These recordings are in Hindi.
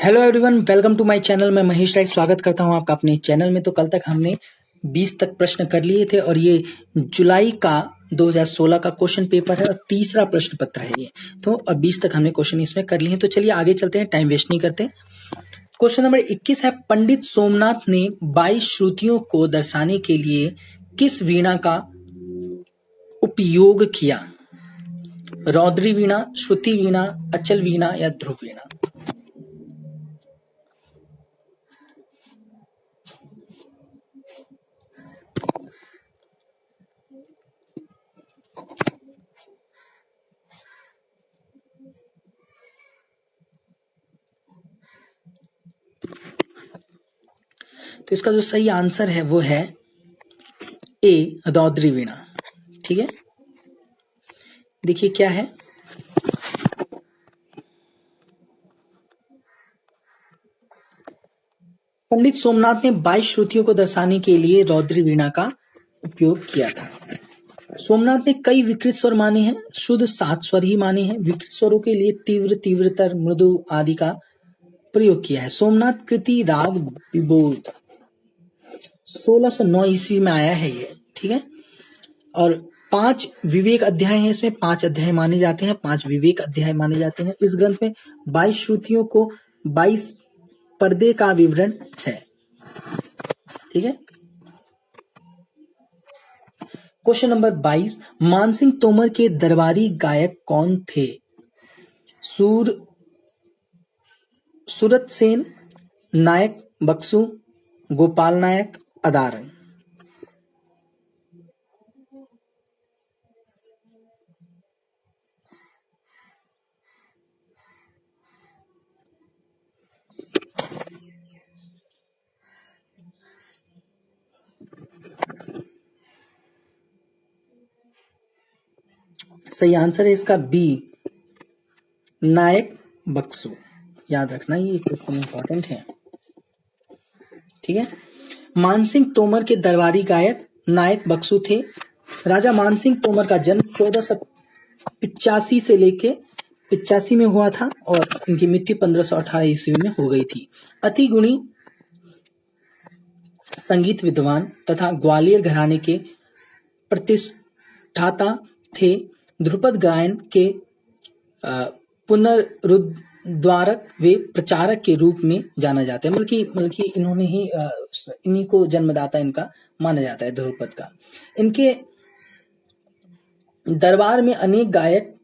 Hello everyone, welcome to my channel. मैं महेश राय स्वागत करता हूं आपका अपने चैनल में। तो कल तक हमने 20 तक प्रश्न कर लिए थे और ये जुलाई का 2016 का क्वेश्चन पेपर है और तीसरा प्रश्न पत्र है ये। तो अब 20 तक हमने क्वेश्चन इसमें कर लिए हैं। तो चलिए आगे चलते हैं, टाइम वेस्ट नहीं करते। क्वेश्चन नंबर 21 है, पंडित सोमनाथ ने 22 श्रुतियों को दर्शाने के लिए किस वीणा का उपयोग किया? रौद्री वीणा, श्रुति वीणा, अचल वीणा या ध्रुव वीणा? तो इसका जो सही आंसर है वो है ए, रौद्री वीणा। ठीक है, देखिए क्या है। पंडित सोमनाथ ने 22 श्रुतियों को दर्शाने के लिए रौद्री वीणा का उपयोग किया था। सोमनाथ ने कई विकृत स्वर माने हैं, शुद्ध 7 स्वर ही माने हैं। विकृत स्वरों के लिए तीव्र, तीव्रतर, मृदु आदि का प्रयोग किया है। सोमनाथ कृति राग विबोध 1609 ईस्वी में आया है ये। ठीक है, और 5 विवेक अध्याय हैं इसमें। 5 अध्याय माने जाते हैं, 5 विवेक अध्याय माने जाते हैं। इस ग्रंथ में 22 श्रुतियों को 22 पर्दे का विवरण है। ठीक है, क्वेश्चन नंबर 22, मानसिंह तोमर के दरबारी गायक कौन थे? सूरत सेन, नायक बक्सू, गोपाल नायक, अदारंग? सही आंसर है इसका बी, नायक बक्सू। याद रखना, ये क्वेश्चन इंपॉर्टेंट है। ठीक है, मानसिंह तोमर के दरबारी गायक नायक बक्सू थे। राजा मानसिंह तोमर का जन्म 1485 से लेके 85 में हुआ था और इनकी मृत्यु 1518 ईस्वी में हो गई थी। अति गुणी संगीत विद्वान तथा ग्वालियर घराने के प्रतिष्ठाता थे। ध्रुपद गायन के पुनरुद्धारक वे प्रचारक के रूप में जाना जाता है। बल्कि इन्होंने ही इन्हीं को जन्मदाता इनका माना जाता है, ध्रुपद का। इनके दरबार में अनेक गायक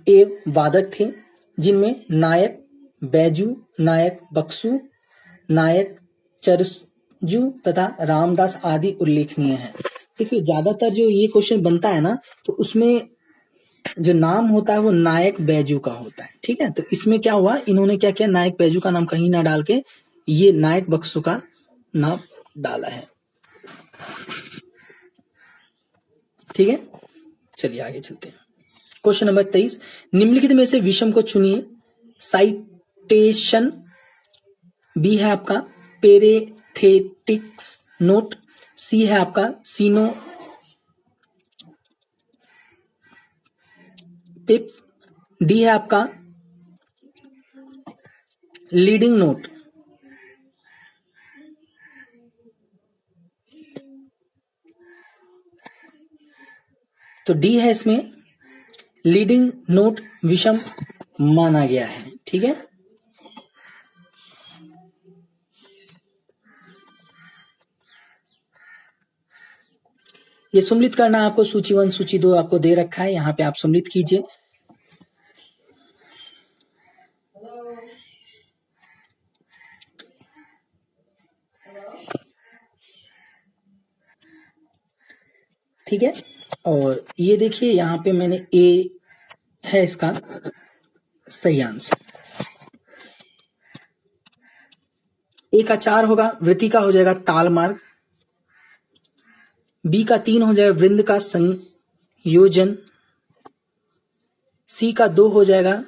एवं वादक थे, जिनमें नायक बैजू, नायक बक्सू, नायक चरजू तथा रामदास आदि उल्लेखनीय हैं। देखिए, ज्यादातर जो ये क्वेश्चन बनता है ना, तो उसमें जो नाम होता है वो नायक बैजू का होता है। ठीक है, तो इसमें क्या हुआ, इन्होंने क्या किया, नायक बैजू का नाम कहीं ना डाल के ये नायक बक्सू का नाम डाला है। ठीक है, चलिए आगे चलते हैं। क्वेश्चन नंबर 23, निम्नलिखित में से विषम को चुनिए। साइटेशन बी है आपका पेरेथेटिक्स नोट, सी है आपका सीनो पिप्स, डी है आपका लीडिंग नोट। तो डी है इसमें लीडिंग नोट विषम माना गया है। ठीक है, ये सम्मिलित करना आपको सूची 1 सूची 2 आपको दे रखा है, यहां पे आप सम्मिलित कीजिए। ठीक है, और ये देखिए यहां पे मैंने ए है इसका सही आंसर। ए का 4 होगा, वृत्ति का हो जाएगा ताल मार्ग। बी का 3 हो जाएगा वृंद का संयोजन। सी का 2 हो जाएगा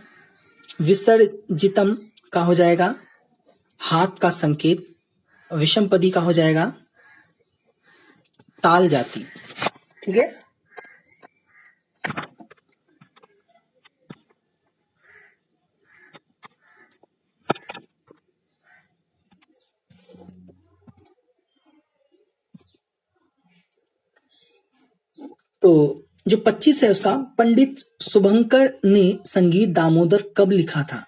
विसर्जितम का हो जाएगा हाथ का संकेत। विषमपदी का हो जाएगा ताल जाति। ठीक है, तो जो 25 है उसका, पंडित शुभंकर ने संगीत दामोदर कब लिखा था?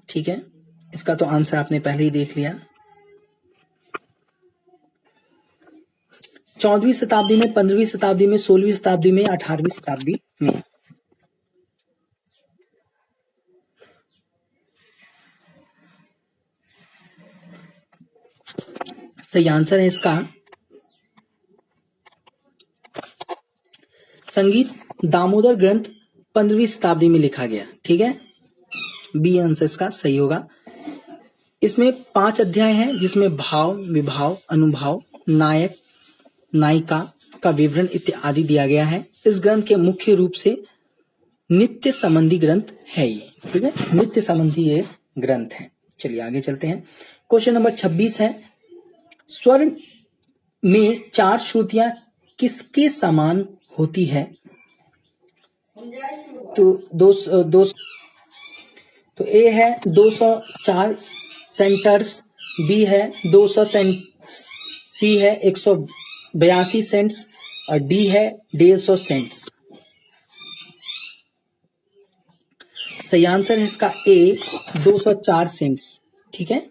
ठीक है, इसका तो आंसर आपने पहले ही देख लिया। 14वीं शताब्दी में, 15वीं शताब्दी में, 16वीं शताब्दी में, 18वीं शताब्दी में। सही आंसर है इसका संगीत दामोदर ग्रंथ 15वीं शताब्दी में लिखा गया। ठीक है, बी आंसर इसका सही होगा। इसमें 5 अध्याय हैं जिसमें भाव, विभाव, अनुभाव, नायक, नायिका का विवरण इत्यादि दिया गया है। इस ग्रंथ के मुख्य रूप से नित्य संबंधी ग्रंथ है ये। ठीक है, नित्य संबंधी ये ग्रंथ है। चलिए आगे चलते हैं। क्वेश्चन नंबर 26 है, स्वर में 4 श्रुतियां किसके समान होती है? तो ए है 204 सेंटर्स, बी है 200 सेंट्स, सी है 182 सेंट्स और डी है 150 सेंट्स। सही आंसर है इसका ए 204 सेंट्स। ठीक है,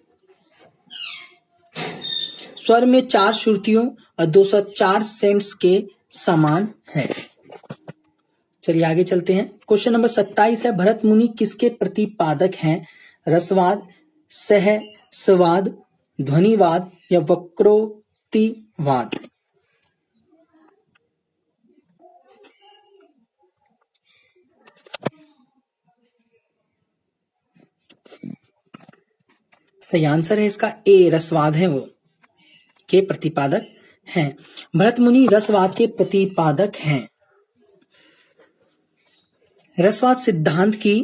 स्वर में 4 श्रुतियों और 204 सेंट्स के समान है। चलिए आगे चलते हैं। क्वेश्चन नंबर 27 है, भरत मुनि किसके प्रतिपादक हैं? रसवाद, सहस्रवाद, ध्वनिवाद या वक्रोक्तिवाद? सही आंसर है इसका ए रसवाद है वो के प्रतिपादक हैं। भरत मुनि रसवाद के प्रतिपादक हैं। रसवाद सिद्धांत की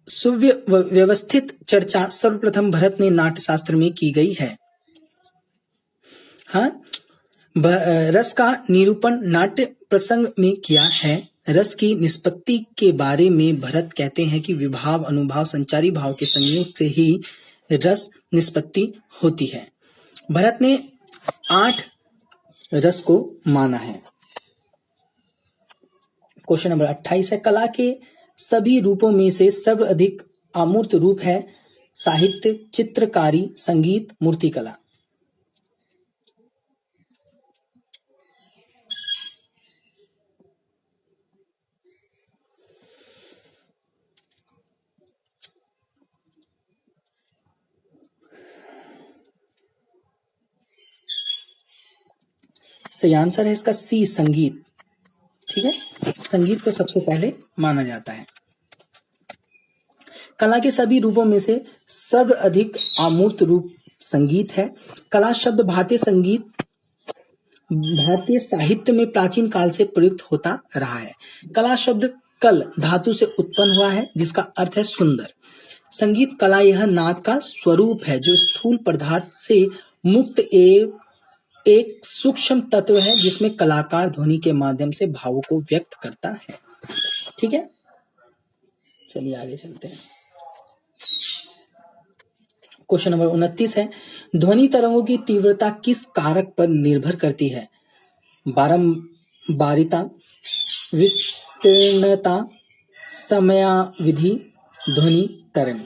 सुव्यवस्थित चर्चा सर्वप्रथम भरत ने नाट्यशास्त्र में की गई है। हाँ, रस का निरूपण नाट्य प्रसंग में किया है। रस की निष्पत्ति के बारे में भरत कहते हैं कि विभाव, अनुभाव, संचारी भाव के संयोग से ही रस निष्पत्ति होती है। भरत ने 8 रस को माना है। क्वेश्चन नंबर 28 है, कला के सभी रूपों में से सर्वाधिक अमूर्त रूप है? साहित्य, चित्रकारी, संगीत, मूर्तिकला? सही आंसर है इसका सी संगीत। ठीक है, संगीत को सबसे पहले माना जाता है। कला के सभी रूपों में से सर्वाधिक अमूर्त रूप संगीत है। कला शब्द भारतीय साहित्य में प्राचीन काल से प्रयुक्त होता रहा है। कला शब्द कल धातु से उत्पन्न हुआ है जिसका अर्थ है सुंदर। संगीत कला यह नाद का स्वरूप है जो स्थूल पदार्थ से मुक्त एक सूक्ष्म तत्व है जिसमें कलाकार ध्वनि के माध्यम से भावों को व्यक्त करता है। ठीक है, चलिए आगे चलते हैं। क्वेश्चन नंबर 29 है, ध्वनि तरंगों की तीव्रता किस कारक पर निर्भर करती है? बारंबारिता, विस्तीर्णता, समयावधि, ध्वनि तरंग?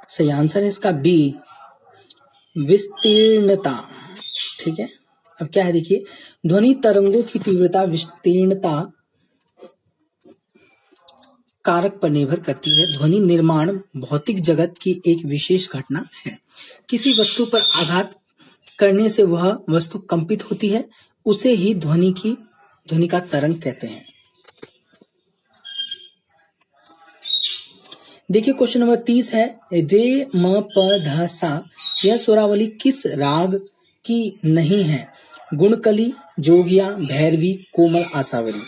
सही आंसर है इसका बी विस्तीर्णता। ठीक है, अब क्या है देखिए, ध्वनि तरंगों की तीव्रता विस्तीर्णता कारक पर निर्भर करती है। ध्वनि निर्माण भौतिक जगत की एक विशेष घटना है। किसी वस्तु पर आघात करने से वह वस्तु कंपित होती है, उसे ही ध्वनि का तरंग कहते हैं। देखिए क्वेश्चन नंबर 30 है, रे म प ध सा यह स्वरावली किस राग की नहीं है? गुणकली, जोगिया, भैरवी, कोमल, आसावरी?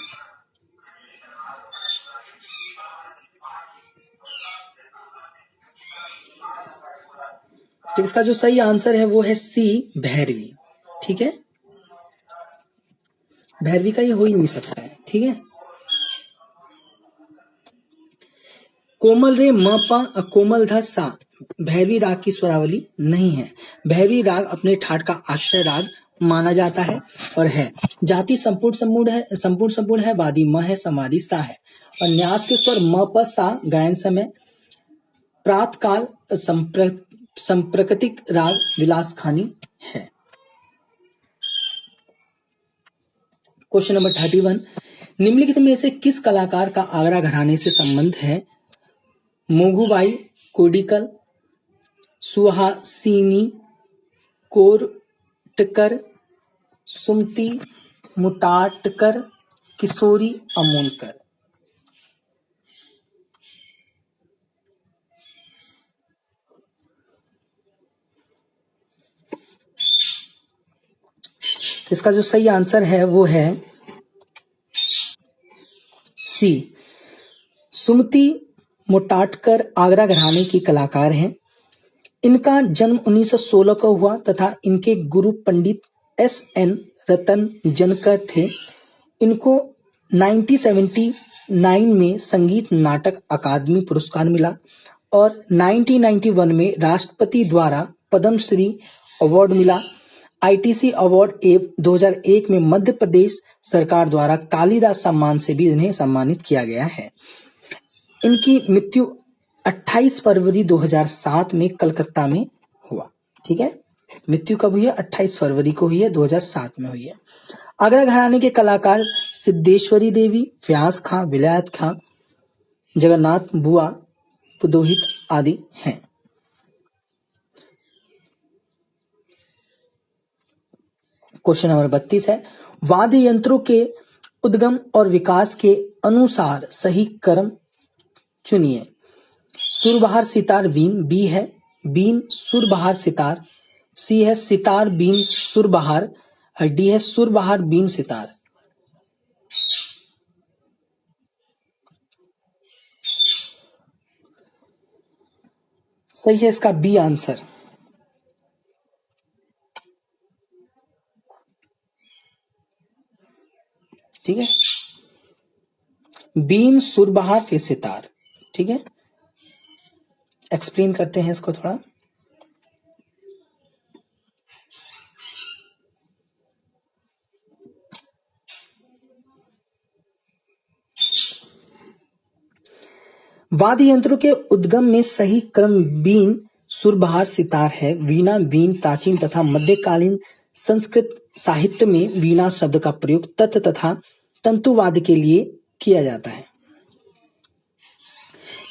तो इसका जो सही आंसर है वो है सी भैरवी। ठीक है, भैरवी का ये हो ही नहीं सकता है। ठीक है। कोमल रे म प कोमल ध सा भैरवी राग की स्वरावली नहीं है। भैरवी राग अपने ठाट का आश्रय राग माना जाता है और है। जाति संपूर्ण है। वादी म है, समाधि सा है और न्यास के स्वर म प सा गायन समय प्रातकाल संप्रकृतिक राग विलास खानी है। क्वेश्चन नंबर 31, निम्नलिखित में से किस कलाकार का आगरा घराने से संबंध है? मोगूबाई, कोडिकल, सुहासिनी, कोरटकर, सुमति, मुटाटकर, किशोरी अमोनकर। इसका जो सही आंसर है वो है सी। सुमति मुटाटकर आगरा घराने की कलाकार हैं। इनका जन्म 1916 को हुआ तथा इनके गुरु पंडित S.N. रतन जनकर थे। इनको 1979 में संगीत नाटक अकादमी पुरस्कार मिला और 1991 में राष्ट्रपति द्वारा पद्मश्री अवार्ड मिला। ITC अवार्ड 2001 में मध्य प्रदेश सरकार द्वारा कालिदास सम्मान से भी इन्हें सम्मानित किया गया है। इनकी मृत्यु 28 फरवरी 2007 में कलकत्ता में हुआ। ठीक है, मृत्यु कब हुई है? 28 फरवरी को हुई है, 2007 में हुई है। आगरा घराने के कलाकार सिद्धेश्वरी देवी, व्यास खां, विलायत खां, जगन्नाथ बुआ, पुरोहित आदि हैं। क्वेश्चन नंबर 32 है, वाद्य यंत्रों के उद्गम और विकास के अनुसार सही क्रम चुनिए। सुरबहार, सितार, बीन। बी है बीन, सुरबहार, सितार। सी है सितार, बीन, सुरबहार। और डी है सुरबहार, बीन, सितार। सही है इसका बी आंसर। ठीक है, बीन, सुरबहार, फिर सितार। ठीक है, एक्सप्लेन करते हैं इसको थोड़ा। वाद्य यंत्रों के उद्गम में सही क्रम बीन, सुरबहार, सितार है। वीणा, बीन प्राचीन तथा मध्यकालीन संस्कृत साहित्य में वीणा शब्द का प्रयोग तत् तथा तंतुवाद्य के लिए किया जाता है।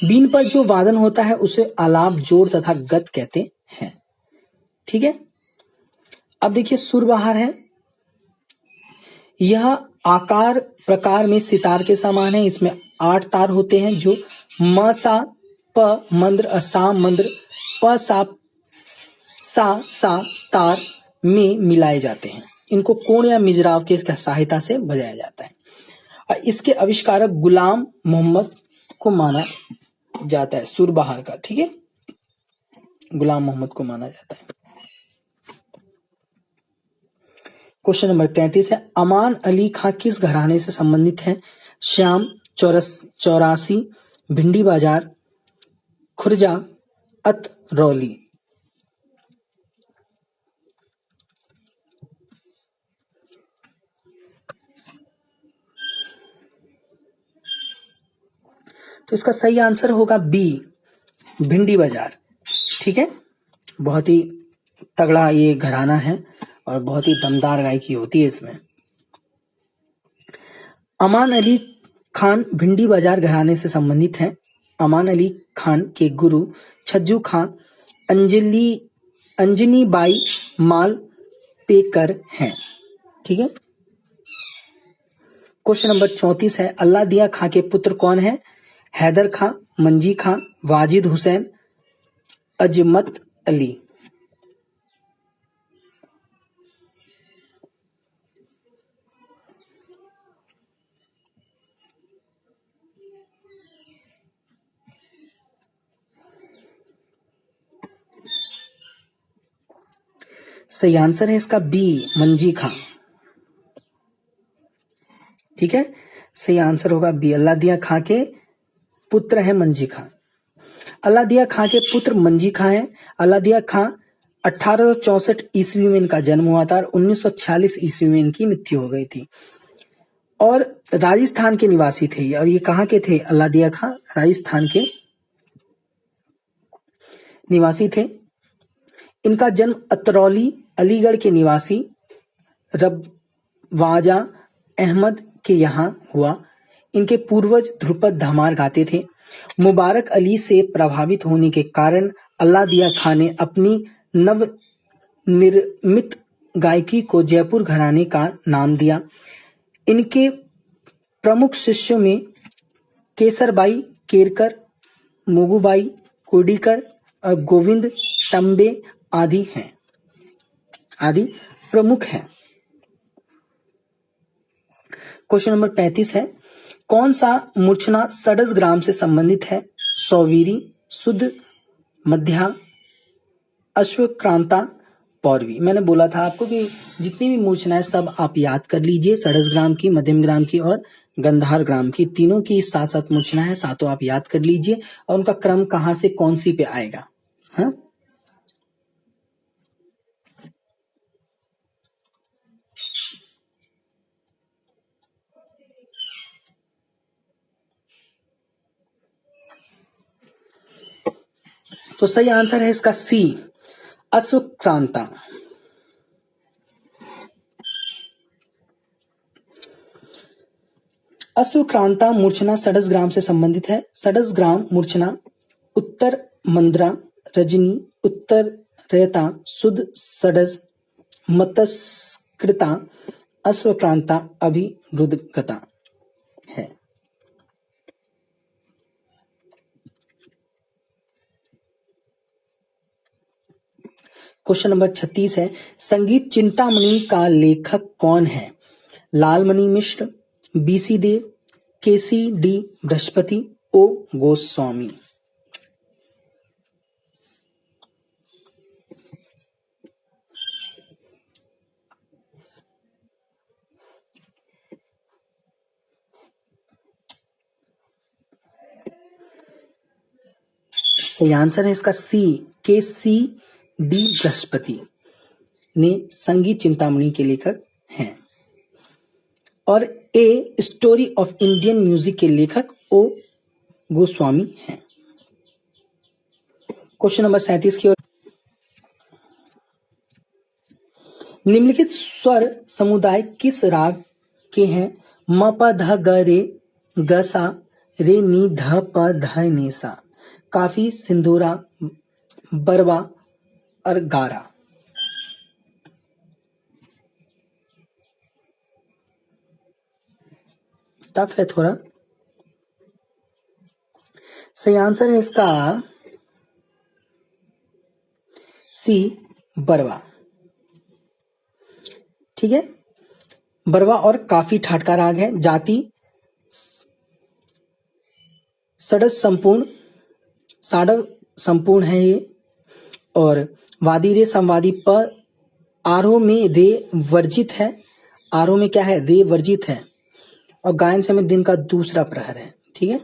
बीन पर जो वादन होता है उसे आलाप, जोड़ तथा गत कहते हैं। ठीक है, अब देखिए सुरबहार है, यह आकार प्रकार में सितार के समान है। इसमें 8 तार होते हैं जो म सा प मंद्र, सा मंद्र, प सा तार में मिलाए जाते हैं। इनको कोण या मिजराव के सहायता से बजाया जाता है। और इसके आविष्कारक गुलाम मोहम्मद को माना जाता है, सुरबहार का। ठीक है, गुलाम मोहम्मद को माना जाता है। क्वेश्चन नंबर 33 है, अमान अली खां किस घराने से संबंधित हैं? श्याम, 84, भिंडी बाजार, खुर्जा, अतरौली। तो इसका सही आंसर होगा बी, भिंडी बाजार। ठीक है, बहुत ही तगड़ा ये घराना है और बहुत ही दमदार गायकी होती है इसमें। अमान अली खान भिंडी बाजार घराने से संबंधित हैं। अमान अली खान के गुरु छज्जू खां अंजनी बाई मालपेकर हैं। ठीक है, क्वेश्चन नंबर 34 है, अल्लाह दिया खां के पुत्र कौन है? हैदर खां, मंजी खां, वाजिद हुसैन, अजमत अली। सही आंसर है इसका बी, मंजी खां। ठीक है, सही आंसर होगा बी। अल्लादिया खां के पुत्र है मंजी खां। अल्लादिया खां के पुत्र मंजी खां है। अल्लादिया खां 1864 ईस्वी में इनका जन्म हुआ था और 1946 ईस्वी में इनकी मृत्यु हो गई थी और राजस्थान के निवासी थे। और ये कहाँ के थे? अल्लादिया खां राजस्थान के निवासी थे। इनका जन्म अतरौली अलीगढ़ के निवासी रवाजा अहमद के यहाँ हुआ। इनके पूर्वज ध्रुपद धमार गाते थे। मुबारक अली से प्रभावित होने के कारण अल्लादिया खां ने अपनी नव निर्मित गायकी को जयपुर घराने का नाम दिया। इनके प्रमुख शिष्यों में केसरबाई केरकर, मोगूबाई कोडीकर और गोविंद टम्बे आदि प्रमुख हैं। क्वेश्चन नंबर 35 है, कौन सा मूर्छना षडज ग्राम से संबंधित है? सौवीरी, शुद्ध, मध्या, अश्वक्रांता, पौरवी। मैंने बोला था आपको कि जितनी भी मूर्छनाएं सब आप याद कर लीजिए, षडज ग्राम की, मध्यम ग्राम की और गंधार ग्राम की, तीनों की सात सात मूर्छनाएं हैं, सातों आप याद कर लीजिए और उनका क्रम कहां से कौन सी पे आएगा। हाँ, तो सही आंसर है इसका सी, अश्वक्रांता। अश्वक्रांता मूर्छना षडज ग्राम से संबंधित है। षडज ग्राम मूर्छना उत्तर मंद्रा, रजनी, उत्तर रयता, शुद्ध, षडज, मतस्कृता, अश्वक्रांता, अभिरुदगता है। क्वेश्चन नंबर 36 है, संगीत चिंतामणि का लेखक कौन है? लालमणि मिश्र, बीसी देव, केसी डी बृहस्पति, ओ गोस्वामी। सही आंसर है इसका सी, केसी डी बृहस्पति ने संगीत चिंतामणि के लेखक हैं। और a story of Indian music के लेखक ओ गोस्वामी हैं। क्वेश्चन नंबर 37 की ओर, निम्नलिखित स्वर समुदाय किस राग के हैं? म प ध ग रे ग सा रे नी ध प ध ने सा, काफी, सिंधूरा, बरवा और गारा। टफ है थोड़ा। सही आंसर है इसका सी, बरवा। ठीक है, बरवा और काफी ठाट का राग है। जाति षडज संपूर्ण, साडव संपूर्ण है ये। और वादी रे संवादी प, आरोह में रे वर्जित है। आरोह में क्या है? रे वर्जित है। और गायन समय दिन का दूसरा प्रहर है। ठीक है,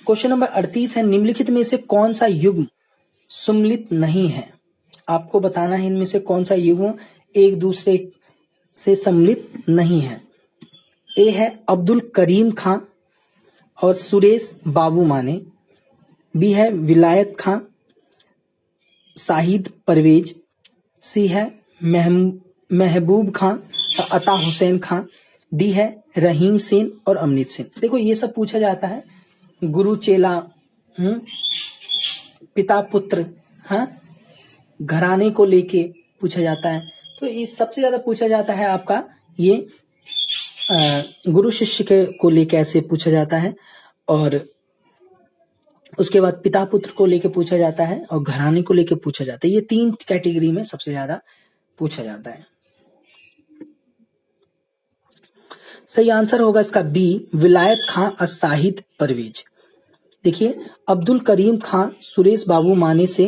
क्वेश्चन नंबर 38 है, निम्नलिखित में से कौन सा युग्म सुम्मिलित नहीं है? आपको बताना है इनमें से कौन सा युग्म एक दूसरे से सम्मिलित नहीं है। ए है अब्दुल करीम खां और सुरेश बाबू माने। बी है विलायत खां, शाहिद परवेज। सी है महबूब खां और अता हुसैन खां। डी है रहीम सेन और अमृत सेन। देखो ये सब पूछा जाता है, गुरु चेला, पिता पुत्र, हाँ, घराने को लेके पूछा जाता है। तो इस सबसे ज्यादा पूछा जाता है आपका ये गुरु शिष्य को लेके ऐसे पूछा जाता है। और उसके बाद पिता पुत्र को लेके पूछा जाता है और घराने को लेके पूछा जाता है। ये तीन कैटेगरी में सबसे ज्यादा पूछा जाता है। सही आंसर होगा इसका बी, विलायत खां और शाहिद परवेज। देखिए, अब्दुल करीम खां सुरेश बाबू माने से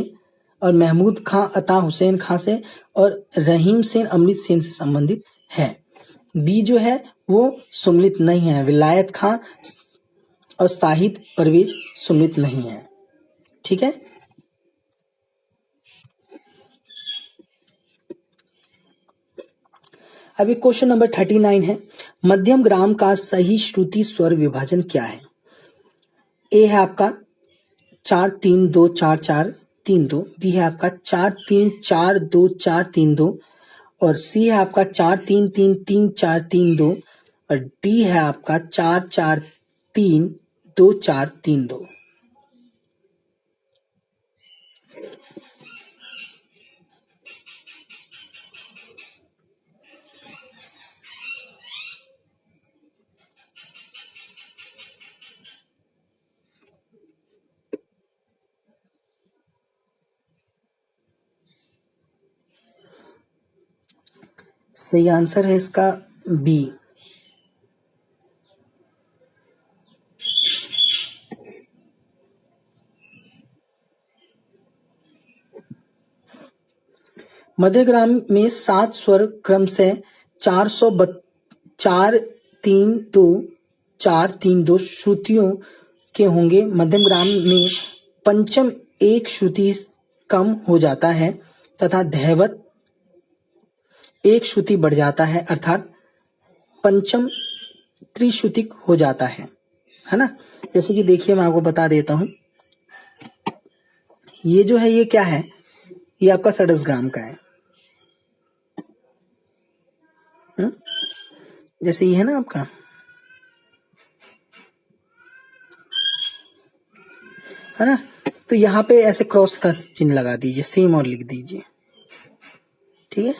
और महमूद खां अता हुसैन खां से और रहीम सेन अमृत सेन से संबंधित है। बी जो है वो सुमलित नहीं है, विलायत खां और शाहिद परवेज सुमलित नहीं है। ठीक है, अभी क्वेश्चन नंबर 39 है, मध्यम ग्राम का सही श्रुति स्वर विभाजन क्या है? ए है आपका 4-3-2-4-4-3-2, बी है आपका 4-3-4-2-4-3-2 और सी है आपका 4-3-3-3-4-3-2 और डी है आपका 4-4-3-2-4-3-2। सही आंसर है इसका बी। मध्यग्राम में 7 स्वर क्रम से 4-3-2-4-3-2 श्रुतियों के होंगे। मध्यम ग्राम में पंचम एक श्रुति कम हो जाता है तथा धैवत एक श्रुति बढ़ जाता है, अर्थात पंचम त्रिश्रुतिक हो जाता है ना। जैसे कि देखिए मैं आपको बता देता हूं, ये जो है ये क्या है, ये आपका षडस ग्राम का है। जैसे ये है ना आपका, है ना, तो यहाँ पे ऐसे क्रॉस का चिन्ह लगा दीजिए, सेम और लिख दीजिए। ठीक है,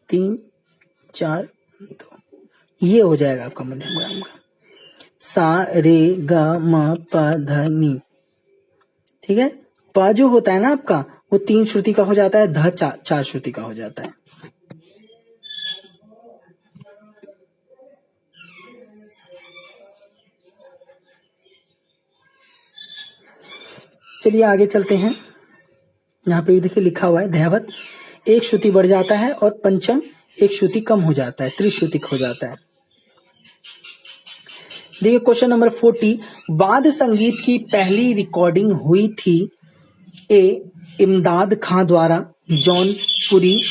3-4-2 ये हो जाएगा आपका मध्यम ग्राम का। सा रे ग म प ध नी। ठीक है, प जो होता है ना आपका वो 3 श्रुति का हो जाता है, ध 4 श्रुति का हो जाता है। चलिए आगे चलते हैं। यहाँ पे भी देखिए लिखा हुआ है, धैवत एक श्रुति बढ़ जाता है और पंचम एक श्रुति कम हो जाता है, त्रिश्रुतिक हो जाता है। देखिए क्वेश्चन नंबर 40, वाद्य संगीत की पहली रिकॉर्डिंग हुई थी ए इमदाद खां द्वारा जौनपुरी,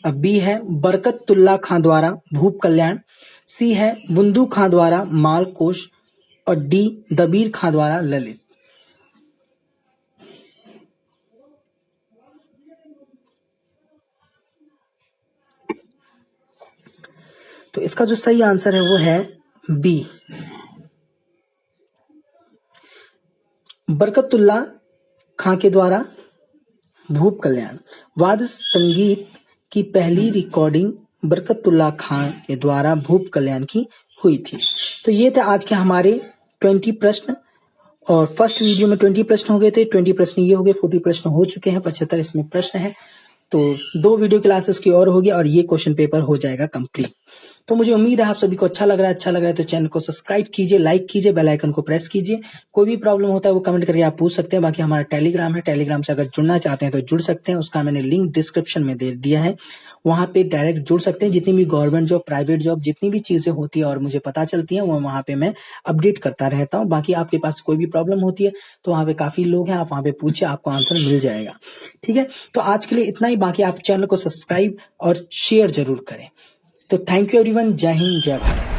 बी है बरकतुल्ला खां द्वारा भूप कल्याण, सी है बुंदू खां द्वारा मालकोश और डी दबीर खां द्वारा ललित। तो इसका जो सही आंसर है वो है बी, बरकतुल्ला खां के द्वारा भूप कल्याण। वाद्य संगीत की पहली रिकॉर्डिंग बरकतुल्ला खां के द्वारा भूप कल्याण की हुई थी। तो ये थे आज के हमारे 20 प्रश्न, और फर्स्ट वीडियो में 20 प्रश्न हो गए थे, 20 प्रश्न ये हो गए, 40 प्रश्न हो चुके हैं, 75 इसमें प्रश्न है। तो 2 वीडियो क्लासेस की और होगी और ये क्वेश्चन पेपर हो जाएगा कंप्लीट। तो मुझे उम्मीद है आप सभी को अच्छा लग रहा है तो चैनल को सब्सक्राइब कीजिए, लाइक कीजिए, बेल आइकन को प्रेस कीजिए। कोई भी प्रॉब्लम होता है वो कमेंट करके आप पूछ सकते हैं। बाकी हमारा टेलीग्राम है, टेलीग्राम से अगर जुड़ना चाहते हैं तो जुड़ सकते हैं, उसका मैंने लिंक डिस्क्रिप्शन में दे दिया है, वहां पे डायरेक्ट जुड़ सकते हैं। जितनी भी गवर्नमेंट जॉब, प्राइवेट जॉब, जितनी भी चीजें होती है और मुझे पता चलती है वो वहां पे मैं अपडेट करता रहता हूँ। बाकी आपके पास कोई भी प्रॉब्लम होती है तो वहां पे काफी लोग हैं, आप वहां पे पूछिए, आपको आंसर मिल जाएगा। ठीक है, तो आज के लिए इतना ही। बाकी आप चैनल को सब्सक्राइब और शेयर जरूर करें। तो थैंक यू एवरीवन, जय हिंद, जय भारत।